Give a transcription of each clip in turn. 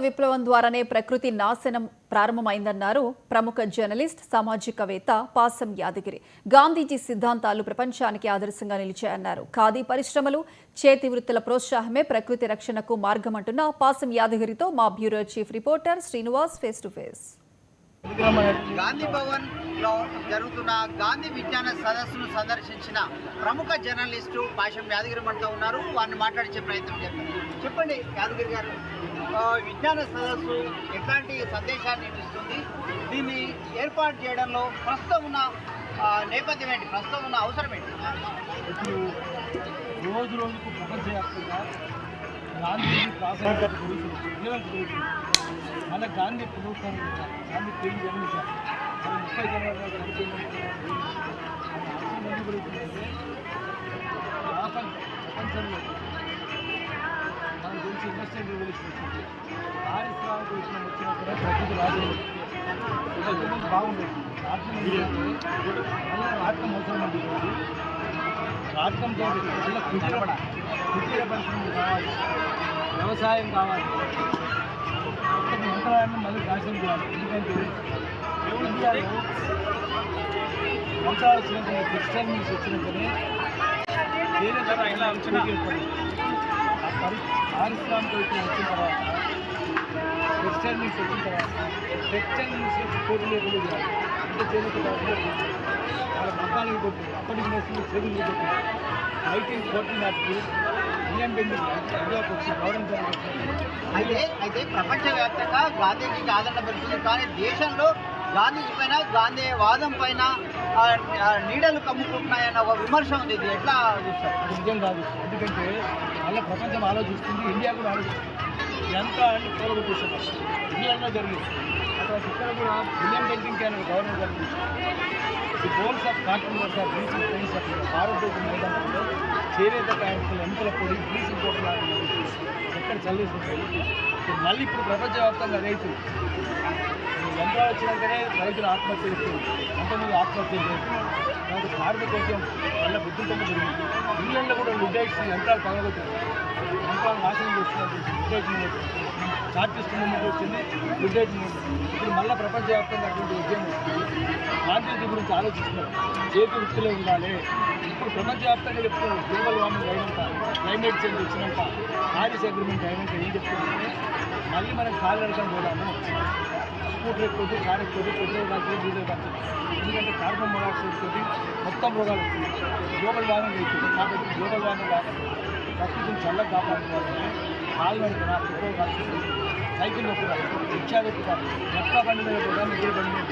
విప్లవం ద్వారానే ప్రకృతి నాశనం ప్రారంభమైందన్నారు ప్రముఖ జర్నలిస్ట్ సామాజికవేత్త పాసం యాదగిరి. గాంధీజీ సిద్ధాంతాలు ప్రపంచానికి ఆదర్శంగా నిలిచాయన్నారు. ఖాదీ పరిశ్రమలు, చేతి వృత్తుల ప్రోత్సాహమే ప్రకృతి రక్షణకు మార్గమంటున్న పాసం యాదగిరితో మా bureau chief reporter Srinivas face to face. Gandhi Bhavan లో జరుగుతున్న గాంధీ విజ్ఞాన సదస్సును సందర్శించిన ప్రముఖ జర్నలిస్టు పాసం యాదగిరి మనతో ఉన్నారు. వారిని మాట్లాడించే ప్రయత్నం చేస్తారు. చెప్పండి యాదగిరి గారు, విజ్ఞాన సదస్సు ఎట్లాంటి సందేశాన్ని ఇస్తుంది? దీన్ని ఏర్పాటు చేయడంలో ప్రస్తుతం ఉన్న నేపథ్యం ఏంటి, ప్రస్తుతం ఉన్న అవసరం ఏంటి? ఇప్పుడు రోజు రోజుకు ప్రపంచవ్యాప్తంగా గాంధీజీ ప్రాసంగికత గురించి మన గాంధీ ప్రభుత్వం గాంధీ పేరు జన్మించారు. మన 30 జనవరిలో చనిపోయినట్టు మంది గురించిందంటే యావత్ ప్రపంచంలో మనకు తెలిసి ఇండస్ట్రియల్ రెవల్యూషన్ వచ్చింది. పారిశ్రామిక విషయం వచ్చినా కూడా ప్రకృతి రాజు బాగుండేది. రాష్ట్రం అవసరం ఉంటుంది. రాష్ట్రంతో వల్ల కుటీర పరిశ్రమలు కావాలి, వ్యవసాయం కావాలి, మంత్రాలయాన్ని మళ్ళీ నాశనం చేయాలి. ఎందుకంటే ఇండియాలో మంత్రాలు వచ్చినాకనే టెక్స్టైల్ మిల్స్ వచ్చినాకనే వేరే పారిశ్రామిక విషయం వచ్చిన తర్వాత టెక్స్టైల్ మిల్స్ వచ్చిన తర్వాత టెక్స్టైల్ మిల్స్ పోటీ లేకుండా చేయాలి. అంటే చేతి వాళ్ళ మతానికి కొట్టింది. అప్పటికి నేర్చుకుని చేతులు కొట్టింది. 1914 నాటికి ఇండియాకి వచ్చి గవర్నమెంట్ అయితే ప్రపంచవ్యాప్తంగా గాంధీజీకి ఆదరణ పెరుగుతుంది. కానీ దేశంలో గాంధీజీ పైన, గాంధీ వాదం పైన నీడలు కమ్ముకుంటున్నాయన్న ఒక విమర్శ ఉంది. ఇది ఎట్లా చూస్తారు? నిజం కాదు. ఎందుకంటే వాళ్ళ ప్రపంచం ఆలోచిస్తుంది, ఇండియా కూడా ఆలోచిస్తుంది. ఎంత అంటే కూలగొట్టేసారు. ఇండియాలో జరిగింది. తర్వాత ఇక్కడ కూడా విలియం బెంటింగ్ అనే గవర్నమెంట్ జరిగింది. The goals of contributors are reaching place of భారతదేశం మైదానంలో చేనేత కార్మికులు ఎంతల పొడి బ్లీచింగ్ పౌడర్ ఎక్కడ చల్లేసుకుంటాయి. మళ్ళీ ఇప్పుడు ప్రపంచవ్యాప్తంగా రైతులు యంత్రాలు వచ్చినాకనే రైతులు ఆత్మహత్య చేస్తుంది. అంతమంది ఆత్మహత్య చేస్తుంది. కాబట్టి కార్మికోద్యం వల్ల బుద్ధితో జరిగింది. ఇంగ్లాండ్లో కూడా లుడైట్స్ యంత్రాలు పగలగొట్టారు. యంత్రాలు నాశనం చేస్తున్నారు. లుడైట్ మూమెంట్, చార్టిస్ట్ మూమెంట్ వచ్చింది, లుడైట్ మూమెంట్. ఇప్పుడు మళ్ళీ ప్రపంచవ్యాప్తంగా అటువంటి ఉద్యమం వస్తుంది. గాంధీజీ గురించి ఆలోచిస్తున్నారు. చేతి వృత్తిలో ఉండాలి. ఇప్పుడు ప్రపంచవ్యాప్తంగా చెప్తున్నారు గ్లోబల్ వార్మింగ్ అయినాక, క్లైమేట్ చేంజ్ వచ్చినాక, ప్యారిస్ అగ్రిమెంట్ అయినాక ఏం చెప్తున్నారంటే మళ్ళీ మనం కాలు నడకం పోదాము. స్కూటర్ ఎక్కువ, కారు ఎక్కువ, పెట్రోల్ కాల్చి, డీజిల్ కాల్చి. ఎందుకంటే కార్బన్ మోనాక్సైడ్ తోటి మొత్తం రోగాలు వస్తుంది. గ్లోబల్ వార్మింగ్ అవుతుంది. కాబట్టి గ్లోబల్ వార్మింగ్ కాకుండా ప్రకృతిని చల్లగా కాపాడుకోవాలంటే కాలు నడుపున, పెట్రోల్ కాల్చి, సైకిల్ నొప్పుతారు, రిక్షా నొప్పుతారు, మొత్తం బండి మీద కూడా నిద్ర బండి మీద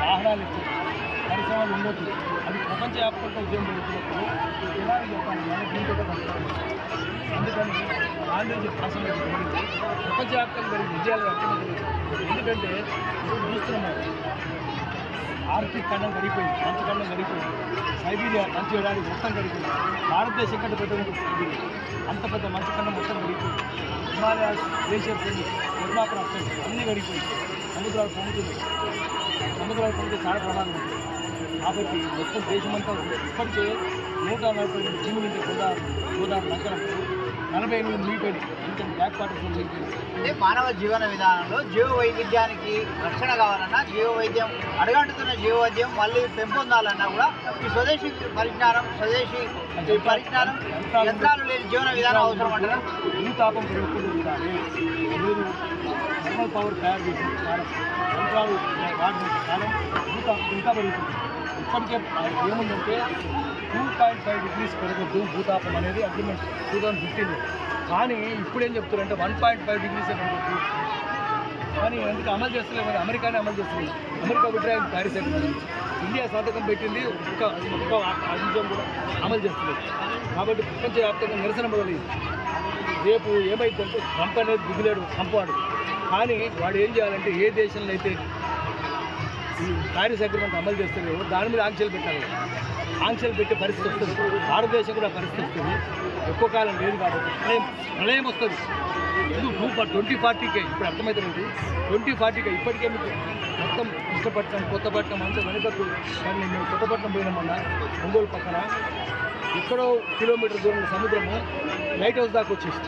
వాహనాలు ఎక్కువ, పరిశ్రమలు ఉండొచ్చు. అది ప్రపంచవ్యాప్తంగా ఉద్యమం జరుగుతున్నప్పుడు జనాలు చెప్పాలి మన దీంతో కలుగుతారు. అందుకని గాంధీజీ ప్రాసంగిక గురించి ప్రపంచవ్యాప్తంగా జరిగిన విజయాలు అర్థమవుతుంది. ఎందుకంటే ఇప్పుడు చూస్తున్నాం, ఆర్కిటిక్ ఖండం గడిపోయింది, మంచు ఖండం గడిపోయింది, సైబీరియా మంచు ఎడారి మొత్తం గడిపోయింది. భారతదేశం కంటే పెద్ద ఉంటుంది సైబీరియా. అంత పెద్ద మంచు ఖండం మొత్తం గడిపోయింది. హిమాలయాస్ గ్లేషియర్స్ అన్ని, నిర్మాపరాలు అన్నీ గడిపోయింది. సముద్రాలు పొంగుతున్నాయి. సముద్రాలు పొంగితే చాలా ప్రమాదం ఉంటుంది. కాబట్టి మొత్తం దేశమంతా ఇప్పటికే 140 జీవులు ఉంటే గోదావరి నగరం 48 మిగిలిపోయింది. ఎందుకంటే బ్యాక్ వాటర్స్ మిగిలిపోయింది. అంటే మానవ జీవన విధానంలో జీవ వైవిధ్యానికి రక్షణ కావాలన్నా, జీవ వైద్యం అడగంటుతున్న జీవ వైద్యం మళ్ళీ పెంపొందాలన్నా కూడా ఈ స్వదేశీ పరిజ్ఞానం, యంత్రాలు లేని జీవన విధానం అవసరం అంటారా? భూతాపం పెరుగుతూ ఉండాలి. మీరు థర్మల్ పవర్ తయారు చేసిన యంత్రాలు వాడిన కాలం భూతాపం ఇంకా పెరుగుతుంది. ఇప్పటికే ఏముందంటే 2.5 degrees పెరగద్దు భూతాపం అనేది అగ్రిమెంట్ 2015లో. కానీ ఇప్పుడేం చెప్తారంటే 1.5 degrees పెరగద్దు. కానీ ఎందుకు అమలు చేస్తలేదు? అమెరికానే అమలు చేస్తుంది. America withdrawing Paris agreement. India సంతకం పెట్టింది, ఒక్క అంశం కూడా అమలు చేస్తలేదు. కాబట్టి ప్రపంచవ్యాప్తంగా నిరసన మొదలైంది. రేపు ఏమైందంటే ట్రంప్ అనేది దిగులేడు, పంపాడు. కానీ వాడు ఏం చేయాలంటే ఏ దేశంలో అయితే ఈ ప్యారిస్ అగ్రిమెంట్ అమలు చేస్తలేవు దాని మీద ఆంక్షలు పెట్టాలి. ఆంక్షలు పెట్టే పరిస్థితి వస్తుంది. భారతదేశం కూడా పరిస్థితి వస్తుంది. ఎక్కువ కాలం లేదు కాబట్టి ప్రళయం వస్తుంది. ఎందుకు 2040కే ఇప్పుడు అర్థమవుతుంది. 2040కే ఇప్పటికే మీకు మొత్తం కృష్ణపట్నం, కొత్తపట్నం అంతా వెనుకకు. కానీ మేము కొత్తపట్నం పోయినామన్నా ఒంగోలు పక్కన ఎక్కడో కిలోమీటర్ దూరంలో సముద్రము లైట్ హౌస్ దాకా వచ్చేసి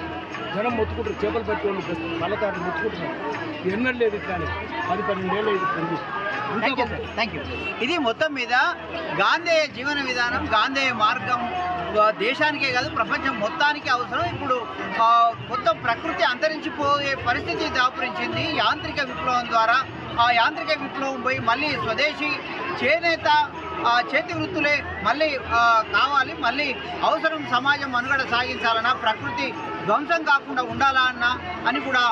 జనం మొత్తుకుంటారు, చేపలు పట్టి వాళ్ళు కళ్ళతారు మొత్తుకుంటున్నారు. ఎన్నడూ లేదు ఇట్లా 10-12 ఏళ్ళు ఇది. Thank you. ఇది మొత్తం మీద గాంధేయ జీవన విధానం, గాంధేయ మార్గం దేశానికే కాదు ప్రపంచం మొత్తానికి అవసరం. ఇప్పుడు మొత్తం ప్రకృతి అంతరించిపోయే పరిస్థితి దాపురించింది యాంత్రిక విప్లవం ద్వారా. ఆ యాంత్రిక విప్లవం పోయి మళ్ళీ స్వదేశీ చేనేత చేతి వృత్తులే మళ్ళీ కావాలి, మళ్ళీ అవసరం సమాజం మనుగడ సాగించాలన్నా, ప్రకృతి ధ్వంసం కాకుండా ఉండాలన్నా అని కూడా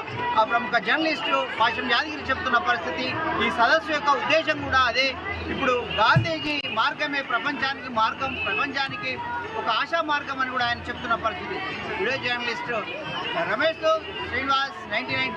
ప్రముఖ జర్నలిస్టు పాశం యాదగిరి చెప్తున్న పరిస్థితి. ఈ సదస్సు యొక్క ఉద్దేశం కూడా అదే. ఇప్పుడు గాంధీజీ మార్గమే ప్రపంచానికి మార్గం, ప్రపంచానికి ఒక ఆశా మార్గం అని కూడా ఆయన చెప్తున్న పరిస్థితి. వీడియో జర్నలిస్టు రమేష్తో శ్రీనివాస్, 99 టీవీ.